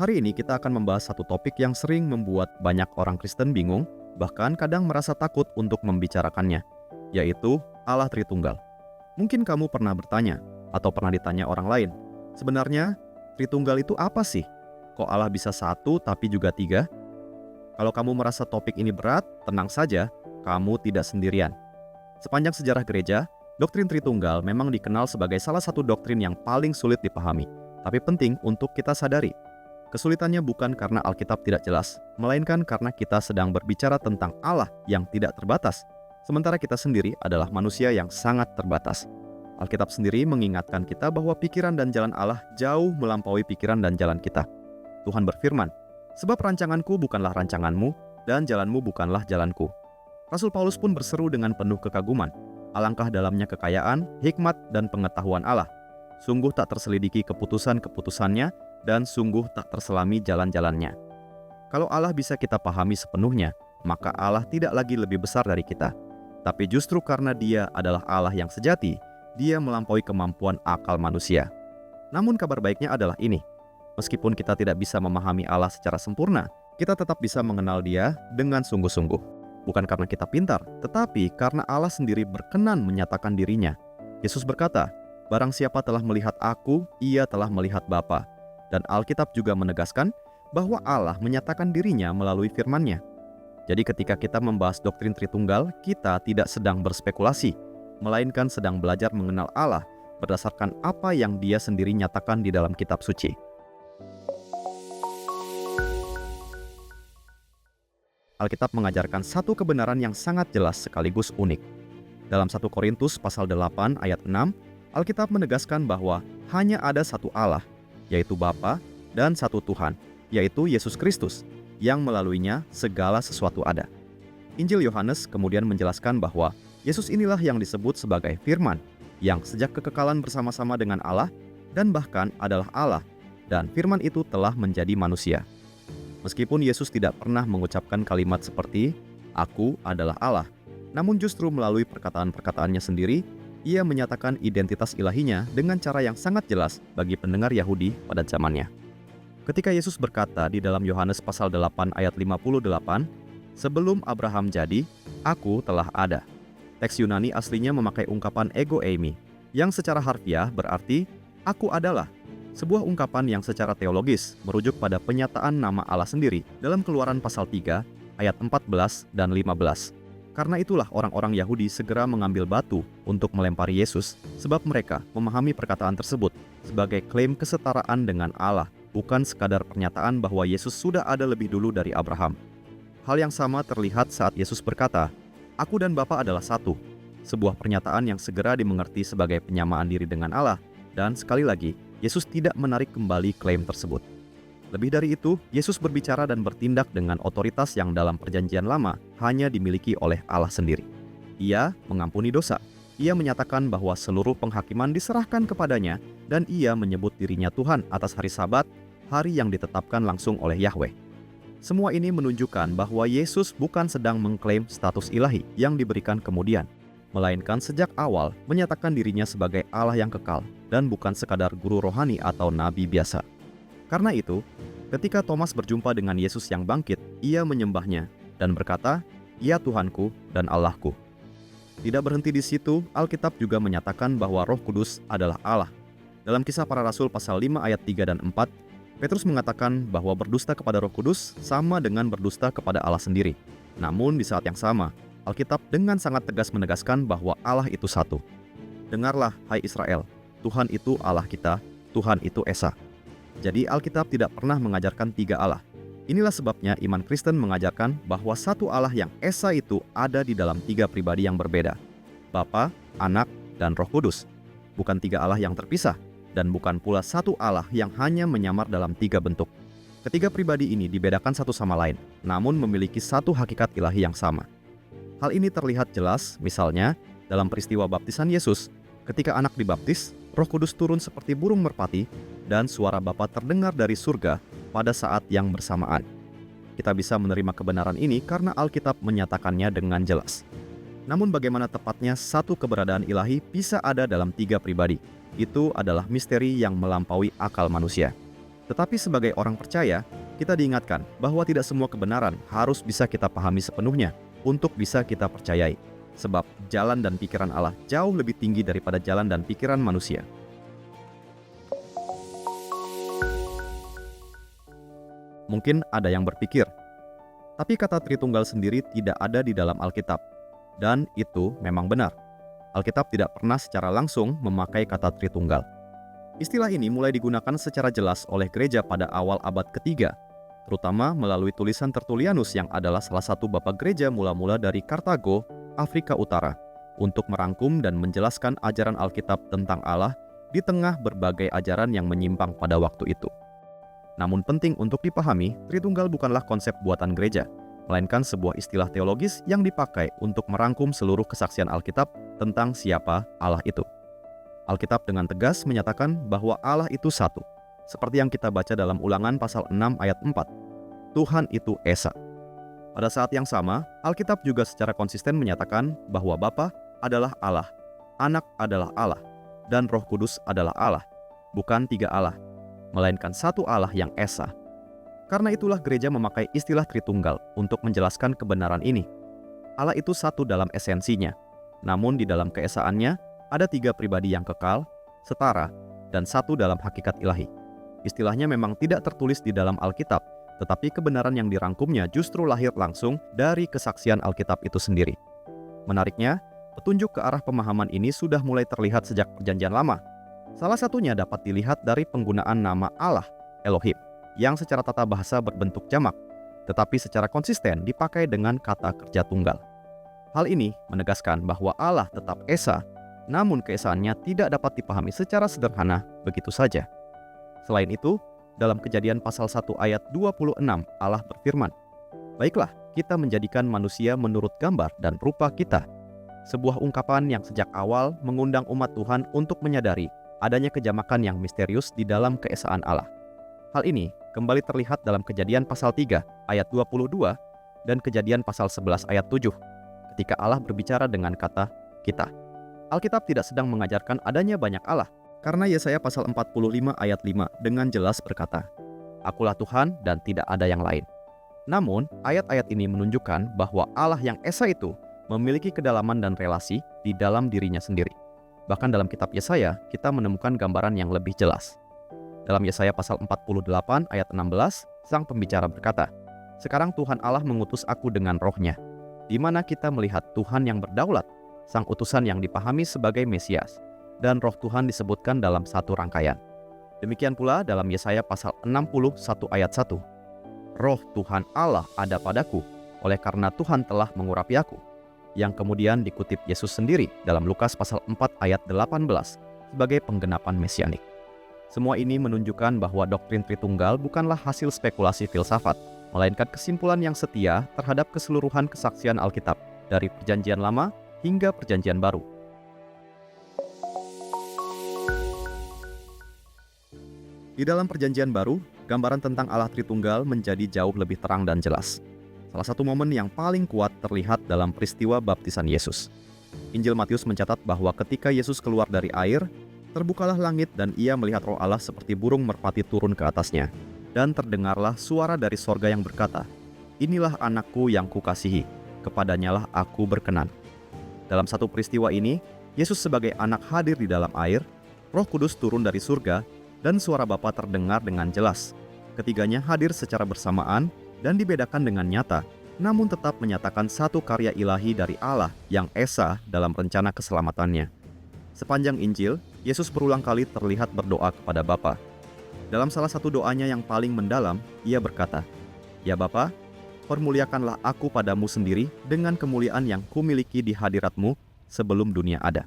Hari ini kita akan membahas satu topik yang sering membuat banyak orang Kristen bingung, bahkan kadang merasa takut untuk membicarakannya, yaitu Allah Tritunggal. Mungkin kamu pernah bertanya, atau pernah ditanya orang lain, sebenarnya Tritunggal itu apa sih? Kok Allah bisa satu tapi juga tiga? Kalau kamu merasa topik ini berat, tenang saja, kamu tidak sendirian. Sepanjang sejarah gereja, doktrin Tritunggal memang dikenal sebagai salah satu doktrin yang paling sulit dipahami, tapi penting untuk kita sadari. Kesulitannya bukan karena Alkitab tidak jelas, melainkan karena kita sedang berbicara tentang Allah yang tidak terbatas, sementara kita sendiri adalah manusia yang sangat terbatas. Alkitab sendiri mengingatkan kita bahwa pikiran dan jalan Allah jauh melampaui pikiran dan jalan kita. Tuhan berfirman, "Sebab rancanganku bukanlah rancanganmu, dan jalanmu bukanlah jalanku." Rasul Paulus pun berseru dengan penuh kekaguman, "Alangkah dalamnya kekayaan, hikmat, dan pengetahuan Allah. Sungguh tak terselidiki keputusan-keputusannya, dan sungguh tak terselami jalan-jalannya." Kalau Allah bisa kita pahami sepenuhnya, maka Allah tidak lagi lebih besar dari kita. Tapi justru karena Dia adalah Allah yang sejati, Dia melampaui kemampuan akal manusia. Namun kabar baiknya adalah ini, meskipun kita tidak bisa memahami Allah secara sempurna, kita tetap bisa mengenal Dia dengan sungguh-sungguh. Bukan karena kita pintar, tetapi karena Allah sendiri berkenan menyatakan dirinya. Yesus berkata, "Barang siapa telah melihat Aku, ia telah melihat Bapa." Dan Alkitab juga menegaskan bahwa Allah menyatakan dirinya melalui firman-Nya. Jadi ketika kita membahas doktrin Tritunggal, kita tidak sedang berspekulasi, melainkan sedang belajar mengenal Allah berdasarkan apa yang Dia sendiri nyatakan di dalam kitab suci. Alkitab mengajarkan satu kebenaran yang sangat jelas sekaligus unik. Dalam 1 Korintus pasal 8 ayat 6, Alkitab menegaskan bahwa hanya ada satu Allah, yaitu Bapa, dan satu Tuhan, yaitu Yesus Kristus, yang melaluinya segala sesuatu ada. Injil Yohanes kemudian menjelaskan bahwa Yesus inilah yang disebut sebagai Firman, yang sejak kekekalan bersama-sama dengan Allah, dan bahkan adalah Allah, dan Firman itu telah menjadi manusia. Meskipun Yesus tidak pernah mengucapkan kalimat seperti, "Aku adalah Allah," namun justru melalui perkataan-perkataannya sendiri, Ia menyatakan identitas ilahinya dengan cara yang sangat jelas bagi pendengar Yahudi pada zamannya. Ketika Yesus berkata di dalam Yohanes pasal 8 ayat 58, "Sebelum Abraham jadi, Aku telah ada." Teks Yunani aslinya memakai ungkapan ego eimi, yang secara harfiah berarti "Aku adalah", sebuah ungkapan yang secara teologis merujuk pada penyataan nama Allah sendiri dalam Keluaran pasal 3 ayat 14 dan 15. Karena itulah orang-orang Yahudi segera mengambil batu untuk melempari Yesus, sebab mereka memahami perkataan tersebut sebagai klaim kesetaraan dengan Allah, bukan sekadar pernyataan bahwa Yesus sudah ada lebih dulu dari Abraham. Hal yang sama terlihat saat Yesus berkata, "Aku dan Bapa adalah satu", sebuah pernyataan yang segera dimengerti sebagai penyamaan diri dengan Allah, dan sekali lagi, Yesus tidak menarik kembali klaim tersebut. Lebih dari itu, Yesus berbicara dan bertindak dengan otoritas yang dalam Perjanjian Lama hanya dimiliki oleh Allah sendiri. Ia mengampuni dosa. Ia menyatakan bahwa seluruh penghakiman diserahkan kepadanya, dan Ia menyebut dirinya Tuhan atas hari Sabat, hari yang ditetapkan langsung oleh Yahweh. Semua ini menunjukkan bahwa Yesus bukan sedang mengklaim status ilahi yang diberikan kemudian, melainkan sejak awal menyatakan dirinya sebagai Allah yang kekal dan bukan sekadar guru rohani atau nabi biasa. Karena itu, ketika Thomas berjumpa dengan Yesus yang bangkit, ia menyembahnya dan berkata, "Ya Tuhanku dan Allahku." Tidak berhenti di situ, Alkitab juga menyatakan bahwa Roh Kudus adalah Allah. Dalam Kisah Para Rasul pasal 5 ayat 3 dan 4, Petrus mengatakan bahwa berdusta kepada Roh Kudus sama dengan berdusta kepada Allah sendiri. Namun di saat yang sama, Alkitab dengan sangat tegas menegaskan bahwa Allah itu satu. "Dengarlah, hai Israel, Tuhan itu Allah kita, Tuhan itu Esa." Jadi Alkitab tidak pernah mengajarkan tiga Allah. Inilah sebabnya iman Kristen mengajarkan bahwa satu Allah yang Esa itu ada di dalam tiga pribadi yang berbeda, Bapa, Anak, dan Roh Kudus. Bukan tiga Allah yang terpisah, dan bukan pula satu Allah yang hanya menyamar dalam tiga bentuk. Ketiga pribadi ini dibedakan satu sama lain, namun memiliki satu hakikat ilahi yang sama. Hal ini terlihat jelas misalnya dalam peristiwa baptisan Yesus. Ketika anak dibaptis, Roh Kudus turun seperti burung merpati, dan suara Bapa terdengar dari surga pada saat yang bersamaan. Kita bisa menerima kebenaran ini karena Alkitab menyatakannya dengan jelas. Namun bagaimana tepatnya satu keberadaan ilahi bisa ada dalam tiga pribadi? Itu adalah misteri yang melampaui akal manusia. Tetapi sebagai orang percaya, kita diingatkan bahwa tidak semua kebenaran harus bisa kita pahami sepenuhnya untuk bisa kita percayai. Sebab jalan dan pikiran Allah jauh lebih tinggi daripada jalan dan pikiran manusia. Mungkin ada yang berpikir, tapi kata Tritunggal sendiri tidak ada di dalam Alkitab. Dan itu memang benar. Alkitab tidak pernah secara langsung memakai kata Tritunggal. Istilah ini mulai digunakan secara jelas oleh gereja pada awal abad ketiga, terutama melalui tulisan Tertullianus yang adalah salah satu bapak gereja mula-mula dari Kartago, Afrika Utara, untuk merangkum dan menjelaskan ajaran Alkitab tentang Allah di tengah berbagai ajaran yang menyimpang pada waktu itu. Namun penting untuk dipahami, Tritunggal bukanlah konsep buatan gereja, melainkan sebuah istilah teologis yang dipakai untuk merangkum seluruh kesaksian Alkitab tentang siapa Allah itu. Alkitab dengan tegas menyatakan bahwa Allah itu satu, seperti yang kita baca dalam Ulangan pasal 6 ayat 4. Tuhan itu Esa. Pada saat yang sama, Alkitab juga secara konsisten menyatakan bahwa Bapa adalah Allah, Anak adalah Allah, dan Roh Kudus adalah Allah, bukan tiga Allah, melainkan satu Allah yang Esa. Karena itulah gereja memakai istilah Tritunggal untuk menjelaskan kebenaran ini. Allah itu satu dalam esensinya, namun di dalam keesaannya ada tiga pribadi yang kekal, setara, dan satu dalam hakikat ilahi. Istilahnya memang tidak tertulis di dalam Alkitab, tetapi kebenaran yang dirangkumnya justru lahir langsung dari kesaksian Alkitab itu sendiri. Menariknya, petunjuk ke arah pemahaman ini sudah mulai terlihat sejak Perjanjian Lama. Salah satunya dapat dilihat dari penggunaan nama Allah, Elohim, yang secara tata bahasa berbentuk jamak, tetapi secara konsisten dipakai dengan kata kerja tunggal. Hal ini menegaskan bahwa Allah tetap Esa, namun keesaannya tidak dapat dipahami secara sederhana begitu saja. Selain itu, dalam Kejadian pasal 1 ayat 26 Allah berfirman, "Baiklah, kita menjadikan manusia menurut gambar dan rupa kita." Sebuah ungkapan yang sejak awal mengundang umat Tuhan untuk menyadari adanya kejamakan yang misterius di dalam keesaan Allah. Hal ini kembali terlihat dalam Kejadian pasal 3 ayat 22 dan Kejadian pasal 11 ayat 7 ketika Allah berbicara dengan kata kita. Alkitab tidak sedang mengajarkan adanya banyak Allah, karena Yesaya pasal 45 ayat 5 dengan jelas berkata, "Akulah Tuhan dan tidak ada yang lain." Namun, ayat-ayat ini menunjukkan bahwa Allah yang Esa itu memiliki kedalaman dan relasi di dalam dirinya sendiri. Bahkan dalam kitab Yesaya, kita menemukan gambaran yang lebih jelas. Dalam Yesaya pasal 48 ayat 16, sang pembicara berkata, "Sekarang Tuhan Allah mengutus aku dengan rohnya," di mana kita melihat Tuhan yang berdaulat, sang utusan yang dipahami sebagai Mesias, dan roh Tuhan disebutkan dalam satu rangkaian. Demikian pula dalam Yesaya pasal 61 ayat 1, "Roh Tuhan Allah ada padaku, oleh karena Tuhan telah mengurapi aku," yang kemudian dikutip Yesus sendiri dalam Lukas pasal 4 ayat 18 sebagai penggenapan mesianik. Semua ini menunjukkan bahwa doktrin Tritunggal bukanlah hasil spekulasi filsafat, melainkan kesimpulan yang setia terhadap keseluruhan kesaksian Alkitab dari Perjanjian Lama hingga Perjanjian Baru. Di dalam Perjanjian Baru, gambaran tentang Allah Tritunggal menjadi jauh lebih terang dan jelas. Salah satu momen yang paling kuat terlihat dalam peristiwa baptisan Yesus. Injil Matius mencatat bahwa ketika Yesus keluar dari air, terbukalah langit dan ia melihat Roh Allah seperti burung merpati turun ke atasnya. Dan terdengarlah suara dari sorga yang berkata, "Inilah anakku yang kukasihi, kepadanyalah aku berkenan." Dalam satu peristiwa ini, Yesus sebagai anak hadir di dalam air, Roh Kudus turun dari surga, dan suara Bapa terdengar dengan jelas. Ketiganya hadir secara bersamaan dan dibedakan dengan nyata, namun tetap menyatakan satu karya ilahi dari Allah yang Esa dalam rencana keselamatannya. Sepanjang Injil, Yesus berulang kali terlihat berdoa kepada Bapa. Dalam salah satu doanya yang paling mendalam, ia berkata, "Ya Bapa, permuliakanlah aku padamu sendiri dengan kemuliaan yang kumiliki di hadirat-Mu sebelum dunia ada."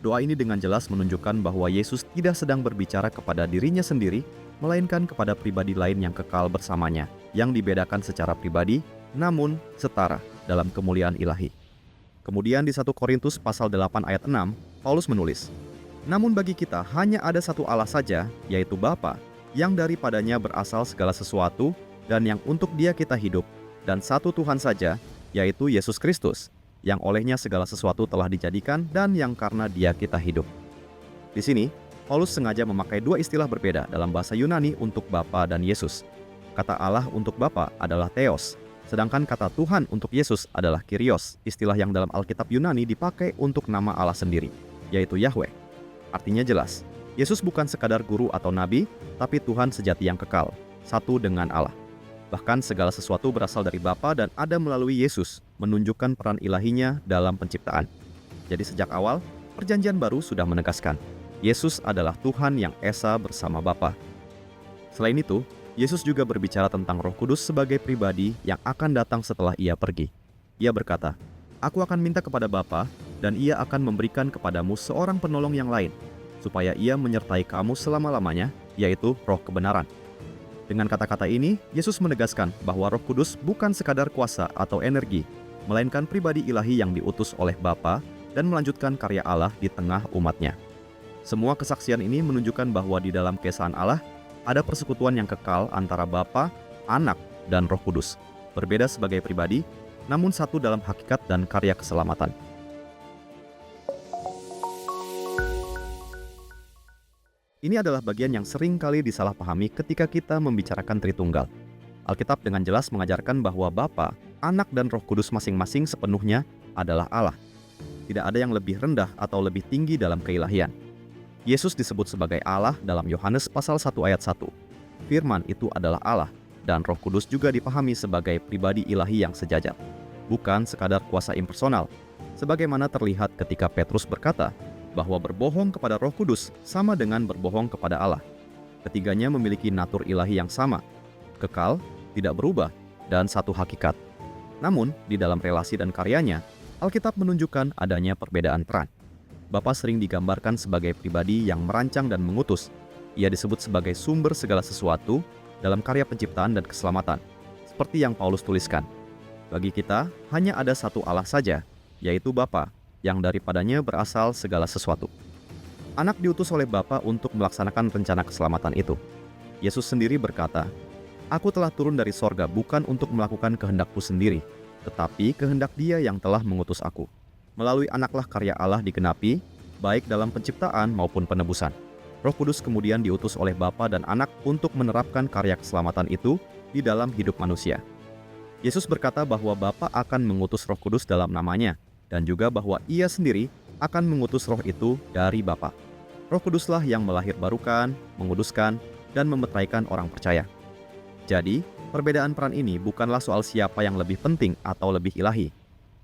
Doa ini dengan jelas menunjukkan bahwa Yesus tidak sedang berbicara kepada dirinya sendiri, melainkan kepada pribadi lain yang kekal bersamanya, yang dibedakan secara pribadi, namun setara dalam kemuliaan ilahi. Kemudian di 1 Korintus pasal 8 ayat 6, Paulus menulis, "Namun bagi kita hanya ada satu Allah saja, yaitu Bapa, yang daripadanya berasal segala sesuatu, dan yang untuk Dia kita hidup, dan satu Tuhan saja, yaitu Yesus Kristus, yang olehnya segala sesuatu telah dijadikan dan yang karena Dia kita hidup." Di sini, Paulus sengaja memakai dua istilah berbeda dalam bahasa Yunani untuk Bapa dan Yesus. Kata Allah untuk Bapa adalah Theos, sedangkan kata Tuhan untuk Yesus adalah Kyrios, istilah yang dalam Alkitab Yunani dipakai untuk nama Allah sendiri, yaitu Yahweh. Artinya jelas, Yesus bukan sekadar guru atau nabi, tapi Tuhan sejati yang kekal, satu dengan Allah. Bahkan segala sesuatu berasal dari Bapa dan ada melalui Yesus, menunjukkan peran ilahinya dalam penciptaan. Jadi sejak awal, Perjanjian Baru sudah menegaskan, Yesus adalah Tuhan yang esa bersama Bapa. Selain itu, Yesus juga berbicara tentang Roh Kudus sebagai pribadi yang akan datang setelah Ia pergi. Ia berkata, "Aku akan minta kepada Bapa, dan Ia akan memberikan kepadamu seorang penolong yang lain, supaya Ia menyertai kamu selama-lamanya, yaitu Roh kebenaran." Dengan kata-kata ini, Yesus menegaskan bahwa Roh Kudus bukan sekadar kuasa atau energi, melainkan pribadi ilahi yang diutus oleh Bapa dan melanjutkan karya Allah di tengah umatnya. Semua kesaksian ini menunjukkan bahwa di dalam keesaan Allah ada persekutuan yang kekal antara Bapa, Anak, dan Roh Kudus, berbeda sebagai pribadi, namun satu dalam hakikat dan karya keselamatan. Ini adalah bagian yang sering kali disalahpahami ketika kita membicarakan Tritunggal. Alkitab dengan jelas mengajarkan bahwa Bapa, Anak, dan Roh Kudus masing-masing sepenuhnya adalah Allah. Tidak ada yang lebih rendah atau lebih tinggi dalam keilahian. Yesus disebut sebagai Allah dalam Yohanes pasal 1 ayat 1. Firman itu adalah Allah, dan Roh Kudus juga dipahami sebagai pribadi ilahi yang sejajar, bukan sekadar kuasa impersonal, sebagaimana terlihat ketika Petrus berkata bahwa berbohong kepada Roh Kudus sama dengan berbohong kepada Allah. Ketiganya memiliki natur ilahi yang sama, kekal, tidak berubah, dan satu hakikat. Namun, di dalam relasi dan karyanya, Alkitab menunjukkan adanya perbedaan peran. Bapa sering digambarkan sebagai pribadi yang merancang dan mengutus. Ia disebut sebagai sumber segala sesuatu dalam karya penciptaan dan keselamatan, seperti yang Paulus tuliskan. Bagi kita, hanya ada satu Allah saja, yaitu Bapa, yang daripadanya berasal segala sesuatu. Anak diutus oleh Bapa untuk melaksanakan rencana keselamatan itu. Yesus sendiri berkata, "Aku telah turun dari sorga bukan untuk melakukan kehendakku sendiri, tetapi kehendak Dia yang telah mengutus aku." Melalui Anaklah karya Allah digenapi, baik dalam penciptaan maupun penebusan. Roh Kudus kemudian diutus oleh Bapa dan Anak untuk menerapkan karya keselamatan itu di dalam hidup manusia. Yesus berkata bahwa Bapa akan mengutus Roh Kudus dalam namanya, dan juga bahwa Ia sendiri akan mengutus Roh itu dari Bapa. Roh Kuduslah yang melahirbarukan, menguduskan, dan memetraikan orang percaya. Jadi, perbedaan peran ini bukanlah soal siapa yang lebih penting atau lebih ilahi.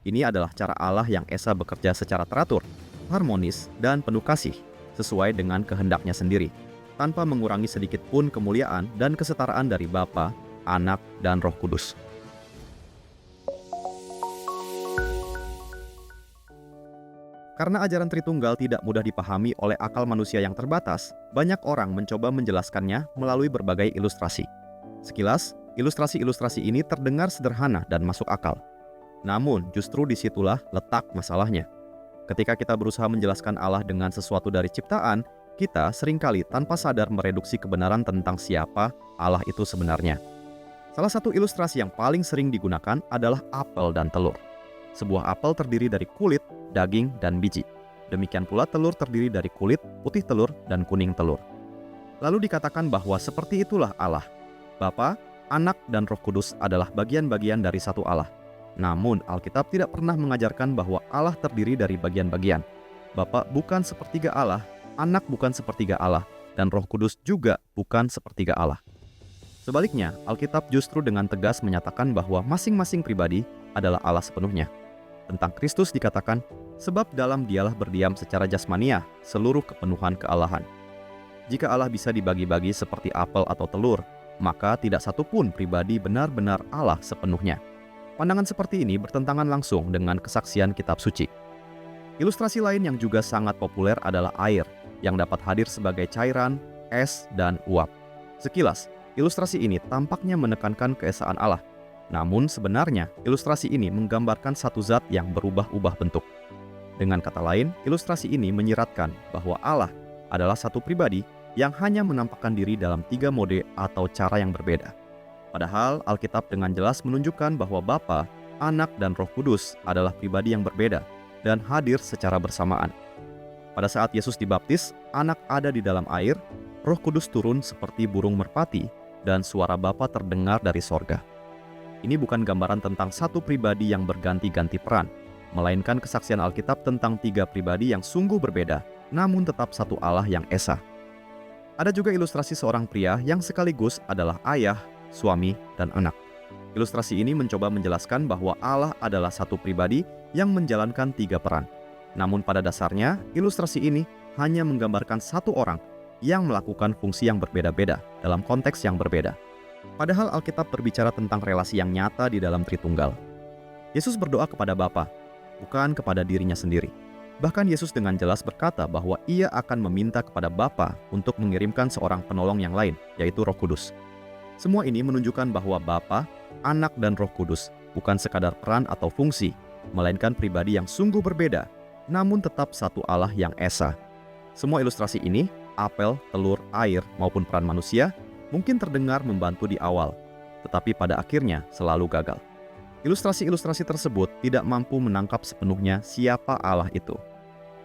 Ini adalah cara Allah yang esa bekerja secara teratur, harmonis, dan penuh kasih, sesuai dengan kehendaknya sendiri, tanpa mengurangi sedikit pun kemuliaan dan kesetaraan dari Bapa, Anak, dan Roh Kudus. Karena ajaran Tritunggal tidak mudah dipahami oleh akal manusia yang terbatas, banyak orang mencoba menjelaskannya melalui berbagai ilustrasi. Sekilas, ilustrasi-ilustrasi ini terdengar sederhana dan masuk akal. Namun, justru disitulah letak masalahnya. Ketika kita berusaha menjelaskan Allah dengan sesuatu dari ciptaan, kita seringkali tanpa sadar mereduksi kebenaran tentang siapa Allah itu sebenarnya. Salah satu ilustrasi yang paling sering digunakan adalah apel dan telur. Sebuah apel terdiri dari kulit, daging, dan biji. Demikian pula telur terdiri dari kulit, putih telur, dan kuning telur. Lalu dikatakan bahwa seperti itulah Allah. Bapa, Anak, dan Roh Kudus adalah bagian-bagian dari satu Allah. Namun, Alkitab tidak pernah mengajarkan bahwa Allah terdiri dari bagian-bagian. Bapa bukan sepertiga Allah, Anak bukan sepertiga Allah, dan Roh Kudus juga bukan sepertiga Allah. Sebaliknya, Alkitab justru dengan tegas menyatakan bahwa masing-masing pribadi adalah Allah sepenuhnya. Tentang Kristus dikatakan, sebab dalam Dialah berdiam secara jasmaniah seluruh kepenuhan kealahan. Jika Allah bisa dibagi-bagi seperti apel atau telur, maka tidak satu pun pribadi benar-benar Allah sepenuhnya. Pandangan seperti ini bertentangan langsung dengan kesaksian kitab suci. Ilustrasi lain yang juga sangat populer adalah air, yang dapat hadir sebagai cairan, es, dan uap. Sekilas, ilustrasi ini tampaknya menekankan keesaan Allah. Namun sebenarnya, ilustrasi ini menggambarkan satu zat yang berubah-ubah bentuk. Dengan kata lain, ilustrasi ini menyiratkan bahwa Allah adalah satu pribadi yang hanya menampakkan diri dalam 3 mode atau cara yang berbeda. Padahal Alkitab dengan jelas menunjukkan bahwa Bapa, Anak, dan Roh Kudus adalah pribadi yang berbeda dan hadir secara bersamaan. Pada saat Yesus dibaptis, anak ada di dalam air, Roh Kudus turun seperti burung merpati, dan suara Bapa terdengar dari sorga. Ini bukan gambaran tentang satu pribadi yang berganti-ganti peran, melainkan kesaksian Alkitab tentang tiga pribadi yang sungguh berbeda, namun tetap satu Allah yang esa. Ada juga ilustrasi seorang pria yang sekaligus adalah ayah, suami, dan anak. Ilustrasi ini mencoba menjelaskan bahwa Allah adalah satu pribadi yang menjalankan tiga peran. Namun pada dasarnya, ilustrasi ini hanya menggambarkan satu orang yang melakukan fungsi yang berbeda-beda dalam konteks yang berbeda. Padahal Alkitab berbicara tentang relasi yang nyata di dalam Tritunggal. Yesus berdoa kepada Bapa, bukan kepada dirinya sendiri. Bahkan Yesus dengan jelas berkata bahwa ia akan meminta kepada Bapa untuk mengirimkan seorang penolong yang lain, yaitu Roh Kudus. Semua ini menunjukkan bahwa Bapa, Anak, dan Roh Kudus bukan sekadar peran atau fungsi, melainkan pribadi yang sungguh berbeda, namun tetap satu Allah yang esa. Semua ilustrasi ini, apel, telur, air, maupun peran manusia, mungkin terdengar membantu di awal, tetapi pada akhirnya selalu gagal. Ilustrasi-ilustrasi tersebut tidak mampu menangkap sepenuhnya siapa Allah itu.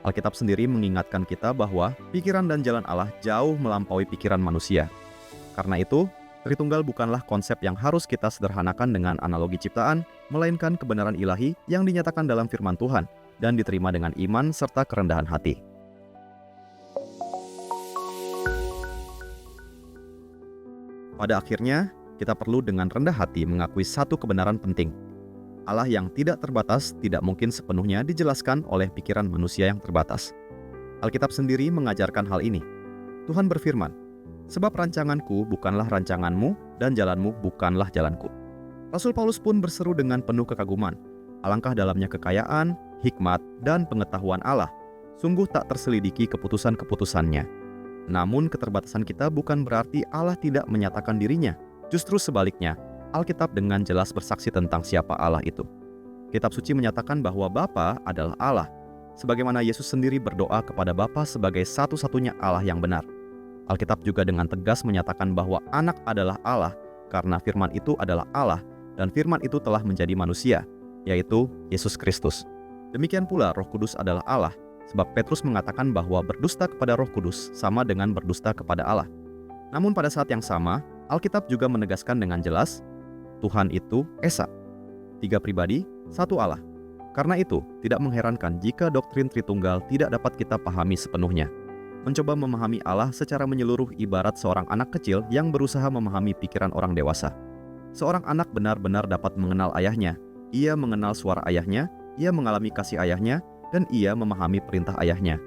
Alkitab sendiri mengingatkan kita bahwa pikiran dan jalan Allah jauh melampaui pikiran manusia. Karena itu, Tritunggal bukanlah konsep yang harus kita sederhanakan dengan analogi ciptaan, melainkan kebenaran ilahi yang dinyatakan dalam firman Tuhan dan diterima dengan iman serta kerendahan hati. Pada akhirnya, kita perlu dengan rendah hati mengakui satu kebenaran penting. Allah yang tidak terbatas tidak mungkin sepenuhnya dijelaskan oleh pikiran manusia yang terbatas. Alkitab sendiri mengajarkan hal ini. Tuhan berfirman, "Sebab rancanganku bukanlah rancanganmu, dan jalanmu bukanlah jalanku." Rasul Paulus pun berseru dengan penuh kekaguman, "Alangkah dalamnya kekayaan, hikmat, dan pengetahuan Allah. Sungguh tak terselidiki keputusan-keputusannya." Namun keterbatasan kita bukan berarti Allah tidak menyatakan dirinya. Justru sebaliknya, Alkitab dengan jelas bersaksi tentang siapa Allah itu. Kitab suci menyatakan bahwa Bapa adalah Allah, sebagaimana Yesus sendiri berdoa kepada Bapa sebagai satu-satunya Allah yang benar. Alkitab juga dengan tegas menyatakan bahwa Anak adalah Allah, karena firman itu adalah Allah, dan firman itu telah menjadi manusia, yaitu Yesus Kristus. Demikian pula Roh Kudus adalah Allah, sebab Petrus mengatakan bahwa berdusta kepada Roh Kudus sama dengan berdusta kepada Allah. Namun pada saat yang sama, Alkitab juga menegaskan dengan jelas, Tuhan itu esa. Tiga pribadi, satu Allah. Karena itu, tidak mengherankan jika doktrin Tritunggal tidak dapat kita pahami sepenuhnya. Mencoba memahami Allah secara menyeluruh ibarat seorang anak kecil yang berusaha memahami pikiran orang dewasa. Seorang anak benar-benar dapat mengenal ayahnya. Ia mengenal suara ayahnya, ia mengalami kasih ayahnya, dan ia memahami perintah ayahnya.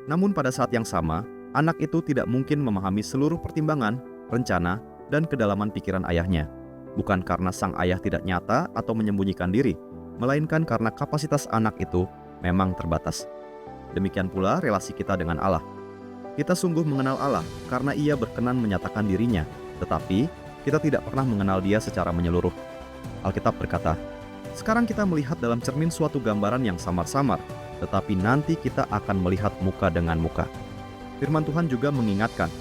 Namun pada saat yang sama, anak itu tidak mungkin memahami seluruh pertimbangan, rencana, dan kedalaman pikiran ayahnya. Bukan karena sang ayah tidak nyata atau menyembunyikan diri, melainkan karena kapasitas anak itu memang terbatas. Demikian pula relasi kita dengan Allah. Kita sungguh mengenal Allah karena Ia berkenan menyatakan dirinya, tetapi kita tidak pernah mengenal Dia secara menyeluruh. Alkitab berkata, "Sekarang kita melihat dalam cermin suatu gambaran yang samar-samar, tetapi nanti kita akan melihat muka dengan muka." Firman Tuhan juga mengingatkan,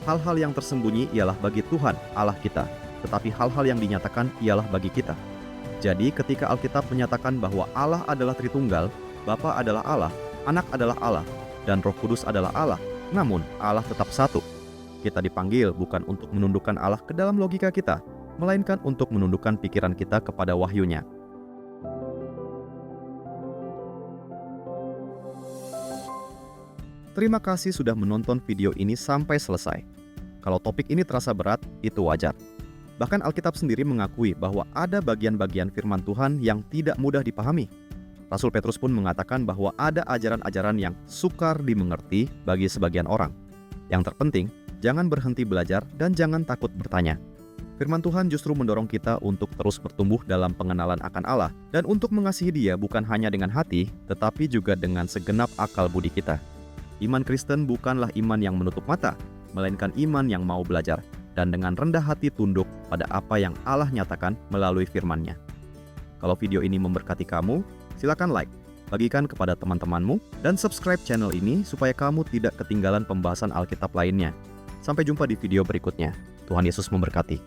hal-hal yang tersembunyi ialah bagi Tuhan Allah kita, tetapi hal-hal yang dinyatakan ialah bagi kita. Jadi ketika Alkitab menyatakan bahwa Allah adalah Tritunggal, Bapa adalah Allah, Anak adalah Allah, dan Roh Kudus adalah Allah, namun Allah tetap satu. Kita dipanggil bukan untuk menundukkan Allah ke dalam logika kita, melainkan untuk menundukkan pikiran kita kepada wahyunya. Terima kasih sudah menonton video ini sampai selesai. Kalau topik ini terasa berat, itu wajar. Bahkan Alkitab sendiri mengakui bahwa ada bagian-bagian firman Tuhan yang tidak mudah dipahami. Rasul Petrus pun mengatakan bahwa ada ajaran-ajaran yang sukar dimengerti bagi sebagian orang. Yang terpenting, jangan berhenti belajar dan jangan takut bertanya. Firman Tuhan justru mendorong kita untuk terus bertumbuh dalam pengenalan akan Allah dan untuk mengasihi Dia bukan hanya dengan hati, tetapi juga dengan segenap akal budi kita. Iman Kristen bukanlah iman yang menutup mata, melainkan iman yang mau belajar dan dengan rendah hati tunduk pada apa yang Allah nyatakan melalui firman-Nya. Kalau video ini memberkati kamu, silakan like, bagikan kepada teman-temanmu, dan subscribe channel ini supaya kamu tidak ketinggalan pembahasan Alkitab lainnya. Sampai jumpa di video berikutnya. Tuhan Yesus memberkati.